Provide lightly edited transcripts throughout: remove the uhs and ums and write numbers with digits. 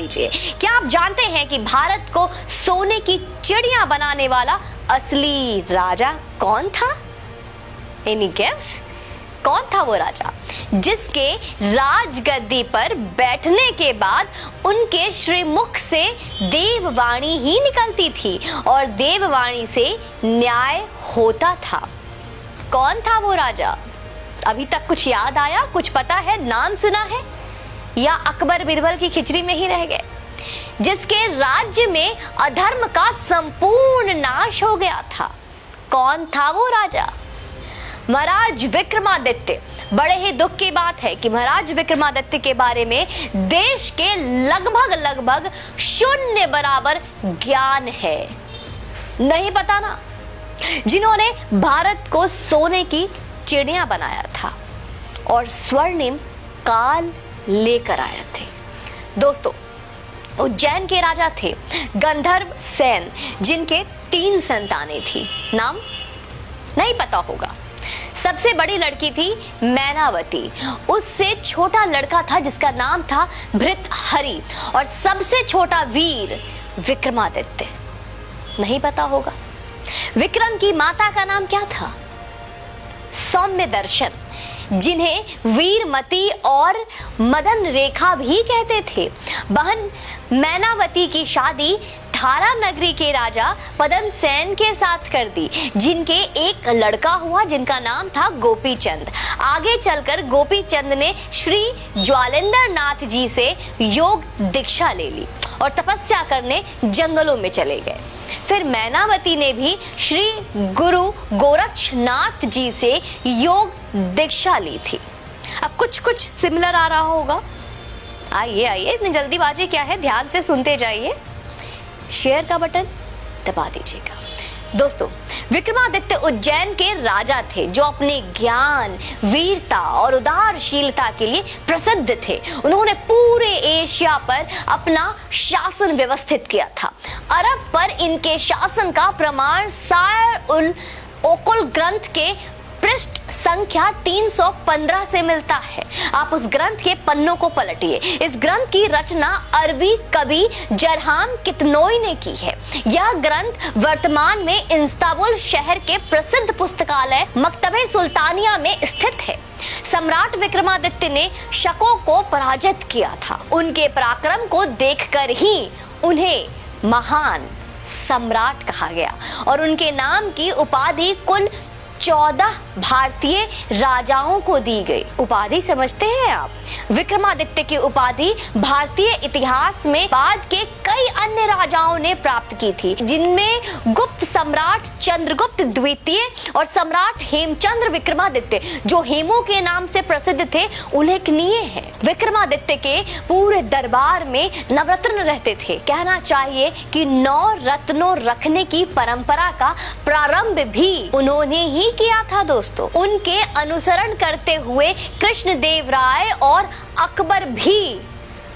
दीजिए। क्या आप जानते हैं कि भारत को सोने की चिड़िया बनाने वाला असली राजा कौन था? Any guess? कौन था वो राजा जिसके राजगद्दी पर बैठने के बाद उनके श्रीमुख से देववाणी ही निकलती थी और देववाणी से न्याय होता था? कौन था वो राजा? अभी तक कुछ याद आया, कुछ पता है, नाम सुना है, या अकबर बिरबल की खिचड़ी में ही रह गए? जिसके राज्य में अधर्म का संपूर्ण नाश हो गया था, कौन था वो राजा? महाराज विक्रमादित्य। बड़े ही दुख की बात है कि महाराज विक्रमादित्य के बारे में देश के लगभग शून्य बराबर ज्ञान है। नहीं पता ना? जिन्होंने भारत को सोने की चिड़िया बनाया था और स्वर्णिम काल लेकर आए थे। दोस्तों, उज्जैन के राजा थे गंधर्व सेन, जिनके 3 संतानें थी। नाम नहीं पता होगा। सबसे बड़ी लड़की थी मैनावती, उससे छोटा लड़का था जिसका नाम था भृतहरि, और सबसे छोटा वीर विक्रमादित्य। नहीं पता होगा। विक्रम की माता का नाम क्या था? सौम्य दर्शन, जिन्हें वीरमती और मदन रेखा भी कहते थे। बहन मैनावती की शादी थारा नगरी के राजा पदम सेन के साथ कर दी, जिनके एक लड़का हुआ जिनका नाम था गोपी चंद। आगे चलकर गोपी चंद ने श्री ज्वालेंद्र नाथ जी से योग दीक्षा ले ली और तपस्या करने जंगलों में चले गए। फिर मैनावती ने भी श्री गुरु गोरक्षनाथ जी से योग दीक्षा ली थी। अब कुछ सिमिलर आ रहा होगा। आइए, इतनी जल्दीबाजी क्या है, ध्यान से सुनते जाइए। शेयर का बटन दबा दीजिएगा। दोस्तों, विक्रमादित्य उज्जैन के राजा थे जो अपने ज्ञान, वीरता और उदारशीलता के लिए प्रसिद्ध थे। उन्होंने पूरे एशिया पर अपना शासन व्यवस्थित किया था। अरब पर इनके शासन का प्रमाण सायर उल ओकुल ग्रंथ के पृष्ठ संख्या 315 से मिलता है। आप उस ग्रंथ के पन्नों को पलटिए। इस ग्रंथ की रचना अरबी कवि जरहाम कितनोई ने की है। यह ग्रंथ वर्तमान में इस्तांबुल शहर के प्रसिद्ध पुस्तकालय मकतबे सुल्तानिया में स्थित है। सम्राट विक्रमादित्य ने शकों को पराजित किया था। उनके पराक्रम को देखकर ही उन्हें महान सम्राट कहा गया और उनके नाम की उपाधि कुल 14 भारतीय राजाओं को दी गई। उपाधि समझते हैं आप? विक्रमादित्य की उपाधि भारतीय इतिहास में बाद के कई अन्य राजाओं ने प्राप्त की थी, जिनमें गुप्त सम्राट चंद्रगुप्त द्वितीय और सम्राट हेमचंद्र विक्रमादित्य, जो हेमू के नाम से प्रसिद्ध थे, उल्लेखनीय है। विक्रमादित्य के पूरे दरबार में नवरत्न रहते थे। कहना चाहिए कि 9 रत्नों रखने की परंपरा का प्रारंभ भी उन्होंने ही किया था। दोस्तों, उनके अनुसरण करते हुए कृष्णदेव राय और अकबर भी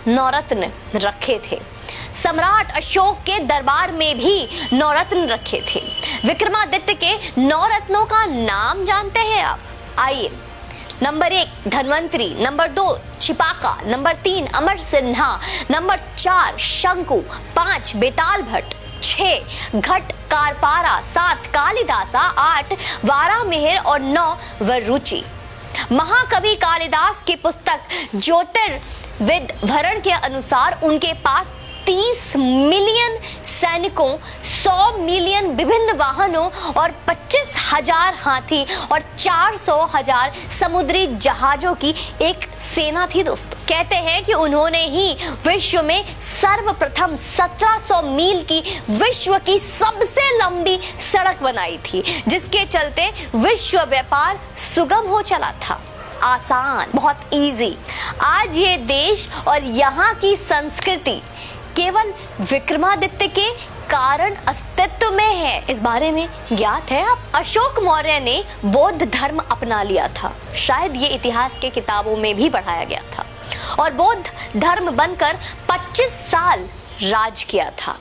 नवरत्न रखे थे। सम्राट अशोक के दरबार में भी नवरत्न रखे थे। विक्रमादित्य के नवरत्नों का नाम जानते हैं आप? आइए। नंबर 1 धन्वंतरी, नंबर 2 छिपाका, नंबर 3 अमर सिन्हा, नंबर 4 शंकु, 5 बेताल भट्ट, 6 घट कारपारा, 7 कालिदासा, 8 वारामिहिर और 9 वरुचि। महाकवि कालिदास की पुस्तक ज्योतिर्विद भरण के अनुसार उनके पास 30 मिलियन सैनिकों, 100 मिलियन विभिन्न वाहनों और 25,000 हाथी और 400,000 समुद्री जहाजों की एक सेना थी। दोस्तों, कहते हैं कि उन्होंने ही विश्व में सर्वप्रथम 1700 मील की विश्व की सबसे लंबी सड़क बनाई थी, जिसके चलते विश्व व्यापार सुगम हो चला था। आसान, बहुत इजी। आज ये देश और यहाँ की संस्कृति केवल विक्रमादित्य के कारण अस्तित्व में है। इस बारे में ज्ञात है आप? अशोक मौर्य ने बौद्ध धर्म अपना लिया था। शायद ये इतिहास के किताबों में भी पढ़ाया गया था और बौद्ध धर्म बनकर 25 साल राज किया था।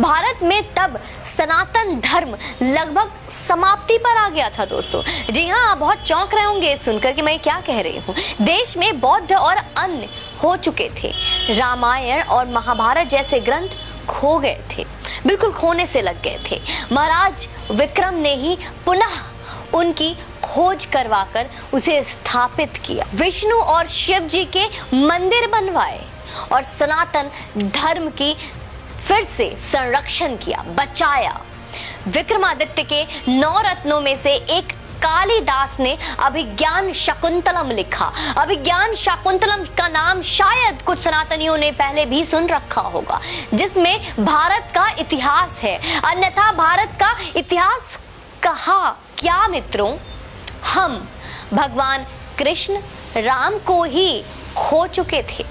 भारत में तब सनातन धर्म लगभग समाप्ति पर आ गया था। दोस्तों, जी हाँ, आप बहुत चौंक रहे होंगे सुनकर कि मैं क्या कह रही हूँ। देश में बौद्ध और अन्य हो चुके थे। रामायण और महाभारत जैसे ग्रंथ खो गए थे, बिल्कुल खोने से लग गए थे। महाराज विक्रम ने ही पुनः उनकी खोज करवाकर उसे स्थापित किया। विष्णु और शिव जी के मंदिर बनवाए और सनातन धर्म की फिर से संरक्षण किया, बचाया। विक्रमादित्य के 9 रत्नों में से एक कालिदास ने अभिज्ञान शाकुंतलम लिखा। अभिज्ञान शाकुंतलम का नाम शायद कुछ सनातनियों ने पहले भी सुन रखा होगा, जिसमें भारत का इतिहास है। अन्यथा भारत का इतिहास कहा क्या मित्रों? हम भगवान कृष्ण राम को ही खो चुके थे।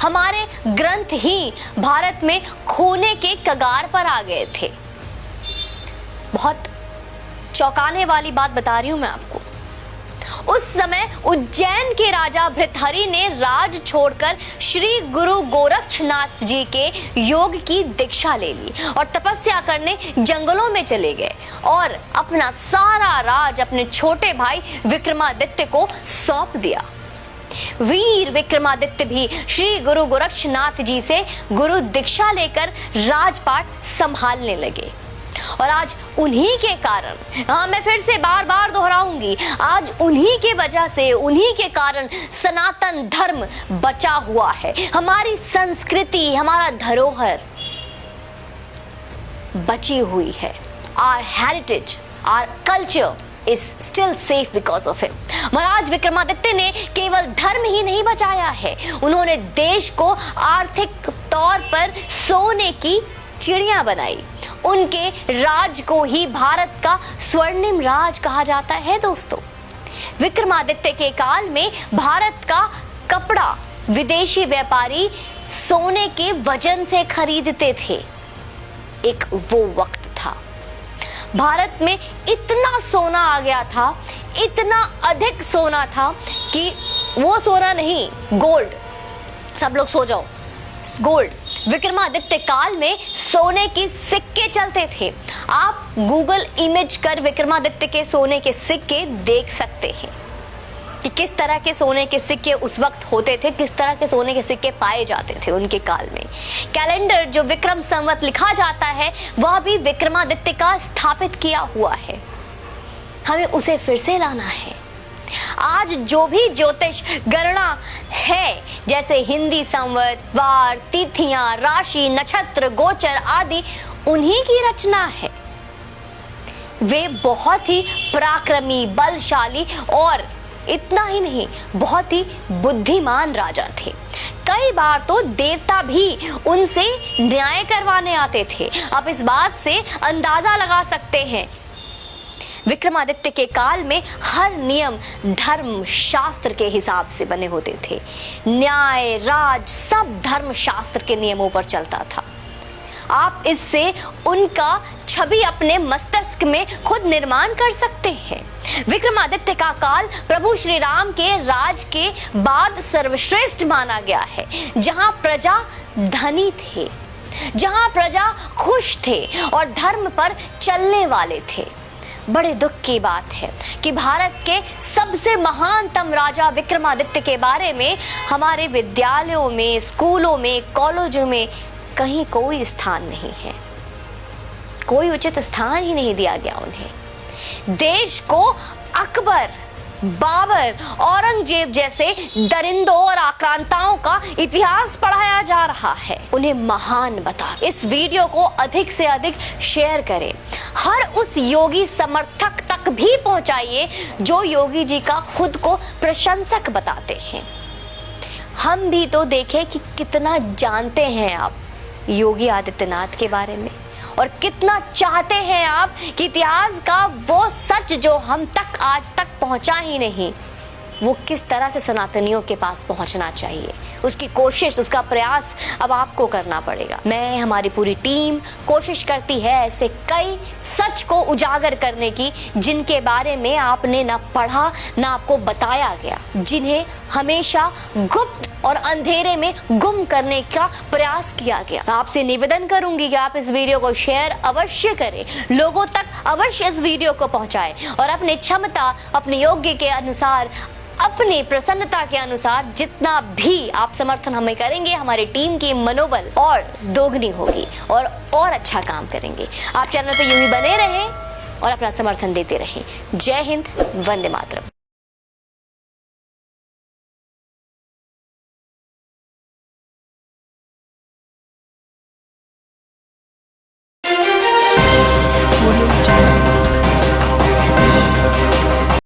हमारे ग्रंथ ही भारत में खोने के कगार पर आ गए थे। बहुत चौंकाने वाली बात बता रही हूं मैं आपको। उस समय उज्जैन के राजा भृतहरि ने राज छोड़कर श्री गुरु गोरक्षनाथ जी के योग की दीक्षा ले ली और तपस्या करने जंगलों में चले गए और अपना सारा राज अपने छोटे भाई विक्रमादित्य को सौंप दिया। वीर विक्रमादित्य भी श्री गुरु गोरक्षनाथ जी से गुरु दीक्षा लेकर राजपाट संभालने लगे। और आज उन्हीं के कारण, हाँ मैं फिर से बार बार दोहराऊंगी, आज उन्हीं के वजह से, उन्हीं के कारण सनातन धर्म बचा हुआ है। हमारी संस्कृति, हमारा धरोहर बची हुई है। Our heritage, our culture is still safe because of him। महाराज विक्रमादित्य ने केवल धर्म ही नहीं बचाया है, उन्होंने देश को आर्थिक तौर पर सोने की चिड़िया बनाई। उनके राज को ही भारत का स्वर्णिम राज कहा जाता है दोस्तों। विक्रमादित्य के काल में भारत का कपड़ा विदेशी व्यापारी सोने के वजन से खरीदते थे। एक वो वक्त था, भारत में इतना सोना आ गया था, इतना अधिक सोना था कि वो सोना नहीं, गोल्ड। सब लोग सो जाओ, गोल्ड। विक्रमादित्य काल में सोने के सिक्के चलते थे। आप गूगल इमेज कर विक्रमादित्य के सोने के सिक्के देख सकते हैं कि किस तरह के सोने के सिक्के उस वक्त होते थे, किस तरह के सोने के सिक्के पाए जाते थे उनके काल में। कैलेंडर जो विक्रम संवत लिखा जाता है वह भी विक्रमादित्य का स्थापित किया हुआ है। हमें उसे फिर से लाना है। आज जो भी ज्योतिष गणना है, जैसे हिंदी संवत, वार, तिथियां, राशि, नक्षत्र, गोचर आदि, उन्हीं की रचना है। वे बहुत ही पराक्रमी, बलशाली और इतना ही नहीं, बहुत ही बुद्धिमान राजा थे। कई बार तो देवता भी उनसे न्याय करवाने आते थे। आप इस बात से अंदाजा लगा सकते हैं। विक्रमादित्य के काल में हर नियम धर्म शास्त्र के हिसाब से बने होते थे। न्याय, राज सब धर्म शास्त्र के नियमों पर चलता था। आप इससे उनका छवि अपने मस्तिष्क में खुद निर्माण कर सकते हैं। विक्रमादित्य का काल प्रभु श्री राम के राज के बाद सर्वश्रेष्ठ माना गया है, जहां प्रजा धनी थे, जहां प्रजा खुश थे और धर्म पर चलने वाले थे। बड़े दुख की बात है कि भारत के सबसे महानतम राजा विक्रमादित्य के बारे में हमारे विद्यालयों में, स्कूलों में, कॉलेजों में कहीं कोई स्थान नहीं है। कोई उचित स्थान ही नहीं दिया गया उन्हें। देश को अकबर, बाबर, औरंगजेब जैसे दरिंदों और आक्रांताओं का इतिहास पढ़ाया जा रहा है। उन्हें महान बता। इस वीडियो को अधिक से अधिक शेयर करें। हर उस योगी समर्थक तक भी पहुंचाइए जो योगी जी का खुद को प्रशंसक बताते हैं। हम भी तो देखें कि कितना जानते हैं आप योगी आदित्यनाथ के बारे में और कितना चाहते हैं आप कि इतिहास का वो सच जो हम तक आज तक पहुंचा ही नहीं, वो किस तरह से सनातनियों के पास पहुंचना चाहिए। उसकी कोशिश, उसका प्रयास अब आपको करना पड़ेगा। मैं, हमारी पूरी टीम कोशिश करती है ऐसे कई सच को उजागर करने की जिनके बारे में आपने ना पढ़ा ना आपको बताया गया, जिन्हें हमेशा गुप्त और अंधेरे में गुम करने का प्रयास किया गया। आपसे निवेदन करूंगी कि आप इस वीडियो को शेयर अवश्य करें, लोगों तक अवश्य इस वीडियो को पहुंचाएं और अपनी क्षमता, अपने योग्य के अनुसार अपने प्रसन्नता के अनुसार जितना भी आप समर्थन हमें करेंगे, हमारी टीम की मनोबल और दोगुनी होगी और अच्छा काम करेंगे। आप चैनल पे यूं ही बने रहें और अपना समर्थन देते रहें। जय हिंद, वंदे मातरम।